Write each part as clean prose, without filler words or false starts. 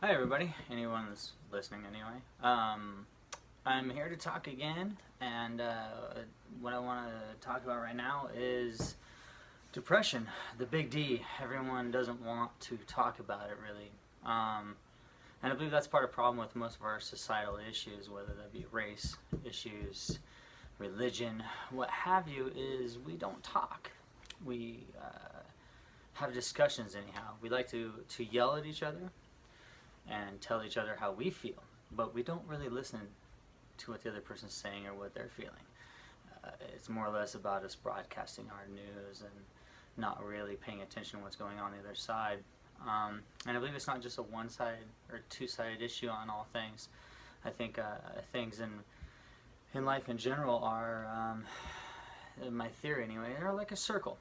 Hi everybody, anyone that's listening anyway. I'm here to talk again, and what I want to talk about right now is depression, the big D. Everyone doesn't want to talk about it really. And I believe that's part of the problem with most of our societal issues, whether that be race issues, religion, what have you, is we don't talk. We have discussions anyhow. We like to yell at each other and tell each other how we feel, but we don't really listen to what the other person's saying or what they're feeling. It's more or less about us broadcasting our news and not really paying attention to what's going on the other side. And I believe it's not just a one-sided or two-sided issue on all things. I think things in life in general are, in my theory anyway, they're like a circle.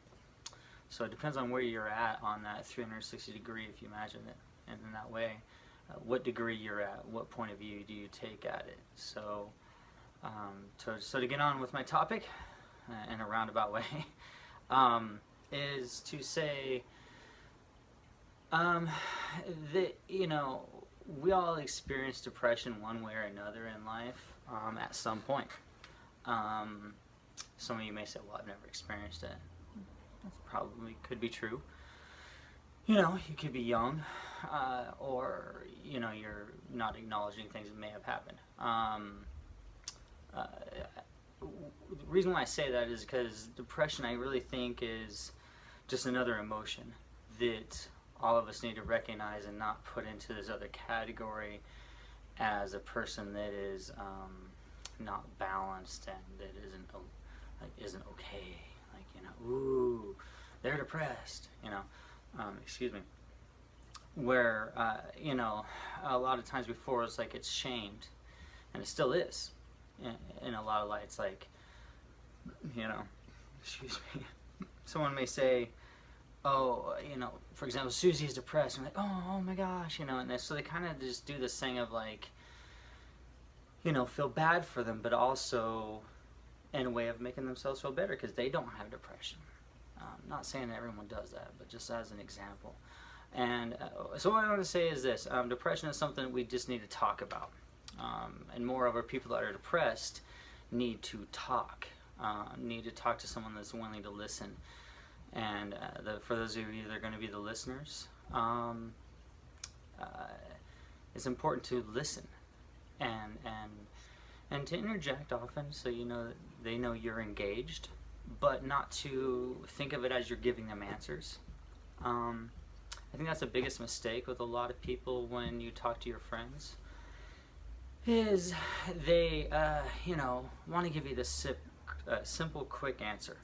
So it depends on where you're at on that 360 degree, if you imagine it in that way. What degree you're at, what point of view do you take at it. So to get on with my topic in a roundabout way, is to say that, we all experience depression one way or another in life at some point. Some of you may say, well, I've never experienced it. That probably could be true. You could be young, or you're not acknowledging things that may have happened. The reason why I say that is because depression, I really think, is just another emotion that all of us need to recognize and not put into this other category as a person that is not balanced and that isn't okay. Ooh, they're depressed. Excuse me. Where a lot of times before it's like it's shamed, and it still is in a lot of lights. Excuse me. Someone may say, oh, for example, Susie's depressed. And I'm like, oh my gosh, and so they kind of just do this thing of feel bad for them, but also in a way of making themselves feel better because they don't have depression. Not saying that everyone does that, but just as an example. And so what I want to say is this. Depression is something that we just need to talk about. And moreover, people that are depressed need to talk to someone that's willing to listen. And for those of you that are going to be the listeners, it's important to listen and to interject often so that they know you're engaged, but not to think of it as you're giving them answers. I think that's the biggest mistake with a lot of people when you talk to your friends, is they want to give you this simple, quick answer,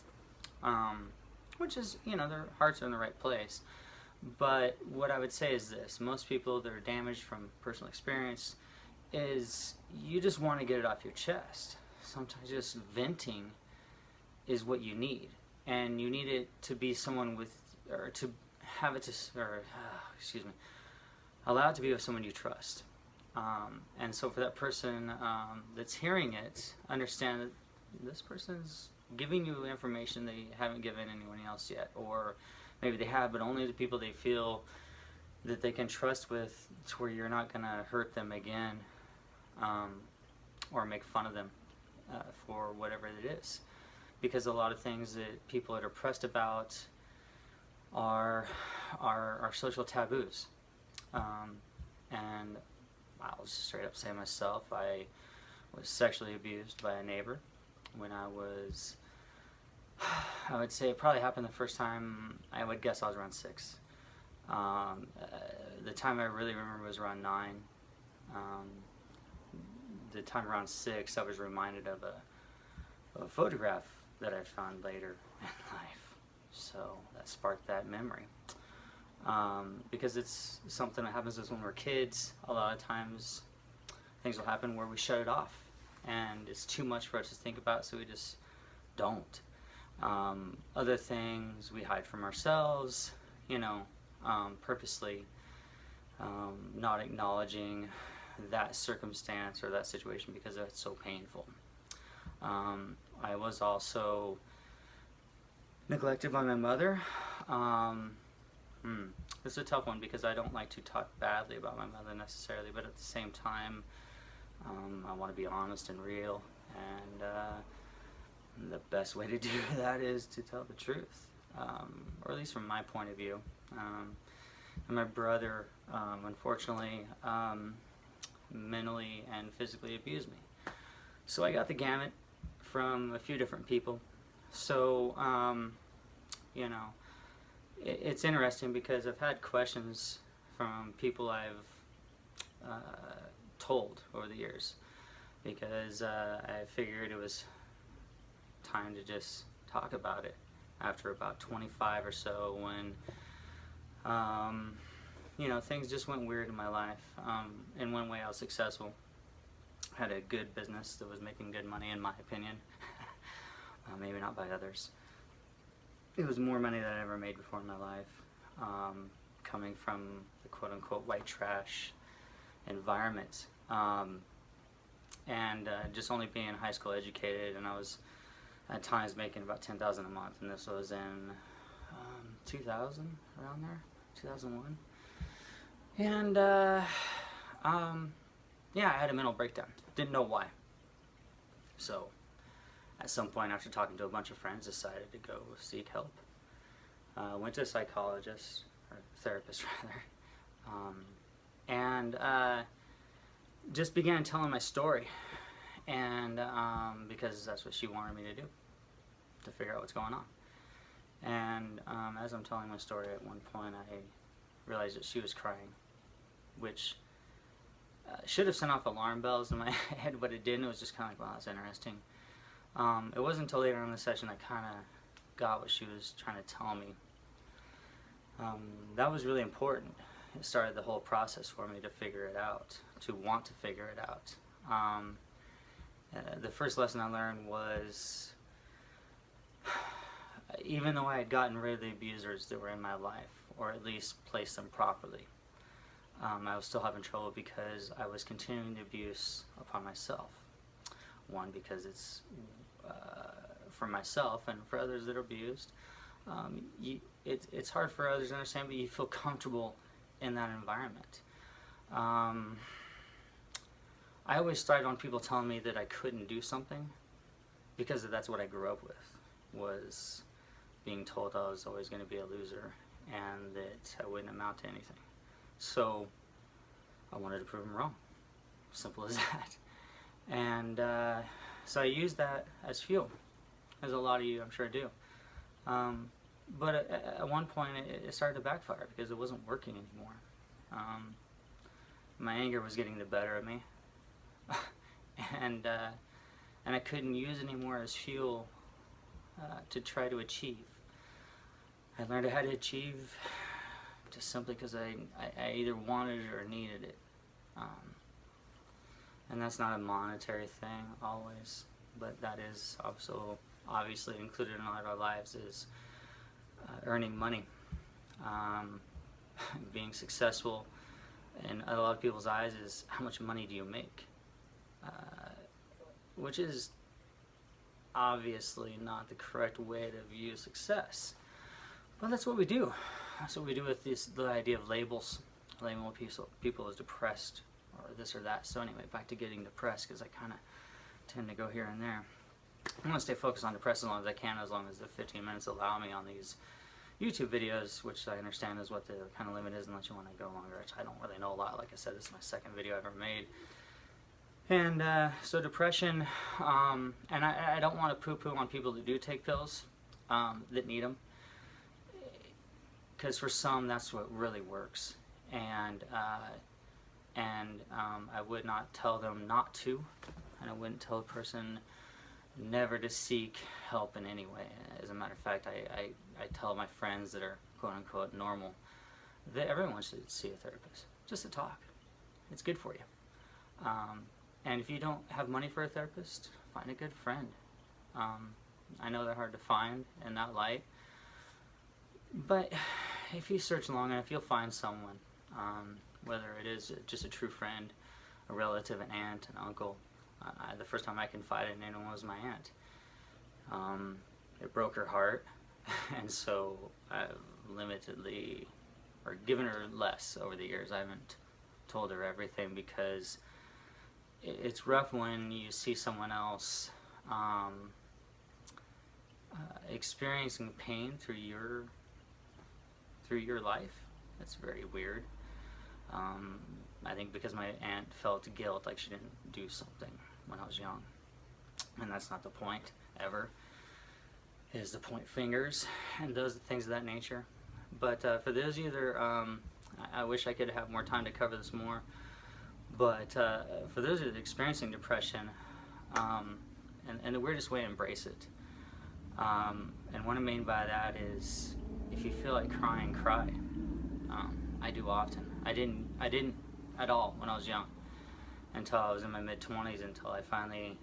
which is, their hearts are in the right place. But what I would say is this: most people that are damaged from personal experience is you just want to get it off your chest. Sometimes just venting is what you need, and you need it to be someone with, or to have it to, allow it to be with someone you trust. And so for that person that's hearing it, understand that this person's giving you information they haven't given anyone else yet, or maybe they have, but only the people they feel that they can trust with, to where you're not going to hurt them again, or make fun of them for whatever it is. Because a lot of things that people are depressed about are social taboos. And I'll just straight up say myself, I was sexually abused by a neighbor when I would say it probably happened the first time, I would guess I was around 6. The time I really remember was around 9. The time around 6, I was reminded of a photograph that I found later in life. So that sparked that memory. Because it's something that happens to us when we're kids. A lot of times things will happen where we shut it off, and it's too much for us to think about, so we just don't. Other things we hide from ourselves, purposely, not acknowledging that circumstance or that situation because it's so painful. I was also neglected by my mother. This is a tough one because I don't like to talk badly about my mother necessarily, but at the same time, I want to be honest and real, and the best way to do that is to tell the truth, or at least from my point of view. And my brother, unfortunately, mentally and physically abused me. So I got the gamut from a few different people. So, you know, it's interesting because I've had questions from people I've told over the years, because I figured it was time to just talk about it after about 25 or so, when you know, things just went weird in my life. In one way I was successful, had a good business that was making good money in my opinion. Maybe not by others. It was more money than I ever made before in my life, coming from the quote-unquote white trash environment, and just only being high school educated, and I was at times making about $10,000 a month, and this was in 2000, around there, 2001, and yeah, I had a mental breakdown. Didn't know why. So at some point, after talking to a bunch of friends, decided to go seek help. Went to a psychologist, or therapist rather, and just began telling my story, and because that's what she wanted me to do, to figure out what's going on. And as I'm telling my story, at one point I realized that she was crying, which should have sent off alarm bells in my head, but it didn't. It was just kind of like, wow, that's interesting. It wasn't until later in the session I kind of got what she was trying to tell me. That was really important. It started the whole process for me to figure it out, to want to figure it out. The first lesson I learned was, even though I had gotten rid of the abusers that were in my life, or at least placed them properly, I was still having trouble because I was continuing the abuse upon myself. One, because it's for myself, and for others that are abused, it's hard for others to understand, but you feel comfortable in that environment. I always started on people telling me that I couldn't do something, because that's what I grew up with, was being told I was always going to be a loser and that I wouldn't amount to anything. So I wanted to prove them wrong. Simple as that. And so I used that as fuel, as a lot of you I'm sure do. But at one point it started to backfire because it wasn't working anymore. My anger was getting the better of me, and I couldn't use it anymore as fuel to try to achieve. I learned how to achieve just simply because I either wanted it or needed it. And that's not a monetary thing always, but that is also obviously included in a lot of our lives, is earning money, being successful in a lot of people's eyes is how much money do you make, which is obviously not the correct way to view success. But that's what we do. That's what we do with the idea of labels. Labeling people as depressed or this or that. So anyway, back to getting depressed, because I kind of tend to go here and there. I'm going to stay focused on depressed as long as I can, as long as the 15 minutes allow me on these YouTube videos, which I understand is what the kind of limit is, unless you want to go longer, which I don't really know a lot. Like I said, this is my second video I've ever made. And so depression, and I don't want to poo-poo on people that do take pills, that need them, because for some that's what really works. And I would not tell them not to, and I wouldn't tell a person never to seek help in any way. As a matter of fact, I tell my friends that are quote-unquote normal that everyone should see a therapist, just to talk. It's good for you. And if you don't have money for a therapist, find a good friend. I know they're hard to find in that light, but if you search long enough, you'll find someone, whether it is just a true friend, a relative, an aunt, an uncle. The first time I confided in anyone was my aunt. It broke her heart, and so I've limitedly or given her less over the years. I haven't told her everything because it's rough when you see someone else experiencing pain through your life. That's very weird. I think because my aunt felt guilt, like she didn't do something when I was young, and that's not the point ever, is to point fingers and those things of that nature. But for those of you that are, I wish I could have more time to cover this more, but for those of you that are experiencing depression, and the weirdest way, embrace it. And what I mean by that is, if you feel like crying, cry. I do often. I didn't at all when I was young, until I was in my mid-20s, until I finally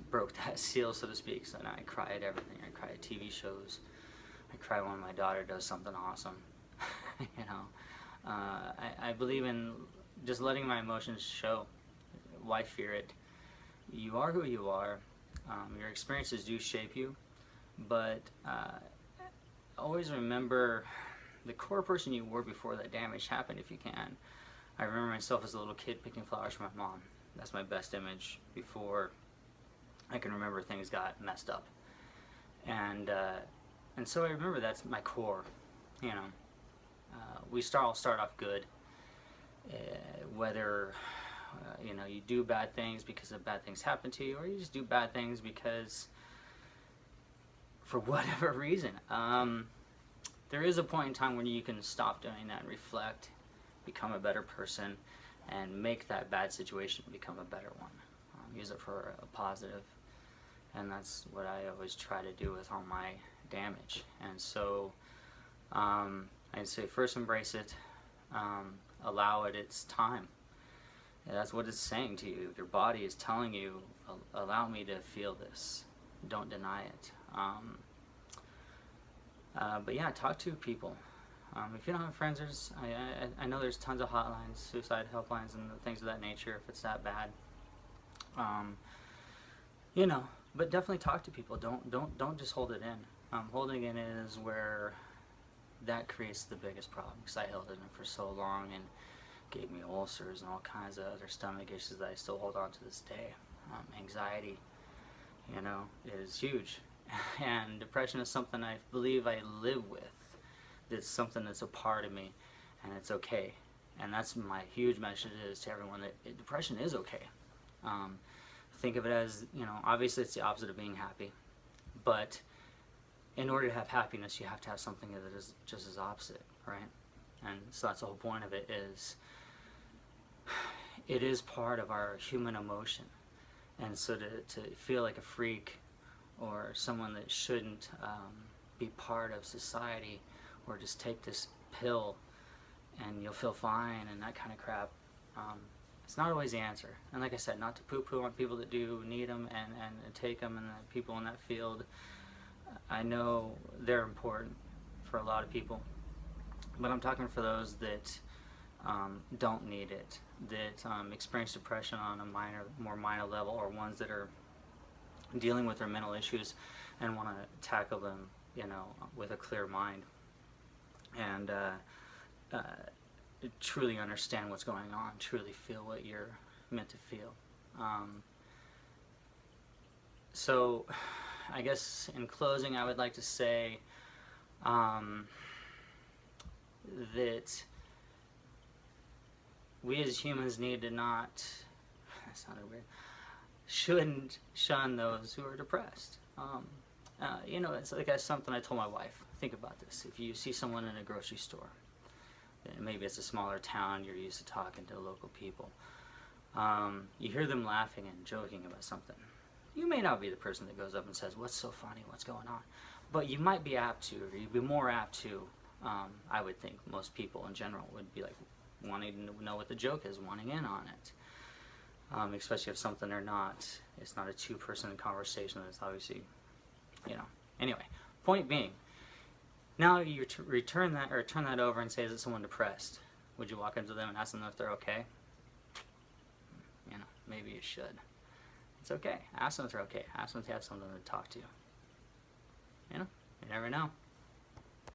broke that seal, so to speak. So now I cry at everything. I cry at TV shows. I cry when my daughter does something awesome. You know, I believe in just letting my emotions show. Why fear it? You are who you are. Your experiences do shape you, but always remember the core person you were before that damage happened, if you can. I remember myself as a little kid picking flowers for my mom. That's my best image before I can remember things got messed up. And so I remember that's my core. You know, we all start off good, whether you know, you do bad things because of bad things happen to you, or you just do bad things because, for whatever reason. There is a point in time when you can stop doing that and reflect, become a better person, and make that bad situation become a better one. Use it for a positive, and that's what I always try to do with all my damage. And so I'd say first embrace it, allow it its time. And that's what it's saying to you. Your body is telling you, allow me to feel this. Don't deny it. But yeah, talk to people. If you don't have friends, I know there's tons of hotlines, suicide helplines, and things of that nature if it's that bad. You know, but definitely talk to people. Don't just hold it in. Holding it in is where that creates the biggest problem, because I held it in for so long and gave me ulcers and all kinds of other stomach issues that I still hold on to this day. Anxiety, you know, is huge. And depression is something I believe I live with. It's something that's a part of me, and it's okay. And that's my huge message is to everyone, that depression is okay. Think of it as, you know, obviously it's the opposite of being happy, but in order to have happiness, you have to have something that is just as opposite, right? And so that's the whole point of it is, it is part of our human emotion. And so to feel like a freak or someone that shouldn't be part of society, or just take this pill and you'll feel fine and that kind of crap, it's not always the answer. And like I said, not to poo-poo on people that do need them and take them, and the people in that field. I know they're important for a lot of people, but I'm talking for those that don't need it, that experience depression on a more minor level, or ones that are dealing with their mental issues and want to tackle them, you know, with a clear mind, and truly understand what's going on, truly feel what you're meant to feel. So I guess in closing, I would like to say that we as humans need to not, that sounded weird, shouldn't shun those who are depressed. You know, it's like something I told my wife. Think about this. If you see someone in a grocery store, maybe it's a smaller town, you're used to talking to local people, you hear them laughing and joking about something. You may not be the person that goes up and says, "What's so funny? What's going on?" But you might be apt to, or you'd be more apt to, I would think most people in general would be like wanting to know what the joke is, wanting in on it. Especially if something or not, it's not a two-person conversation, that's obviously, you know. Anyway, point being, now you return that, or turn that over and say, is it someone depressed? Would you walk into them and ask them if they're okay? You know, maybe you should. It's okay. Ask them if they're okay. Ask them if they have something to talk to you. You know, you never know.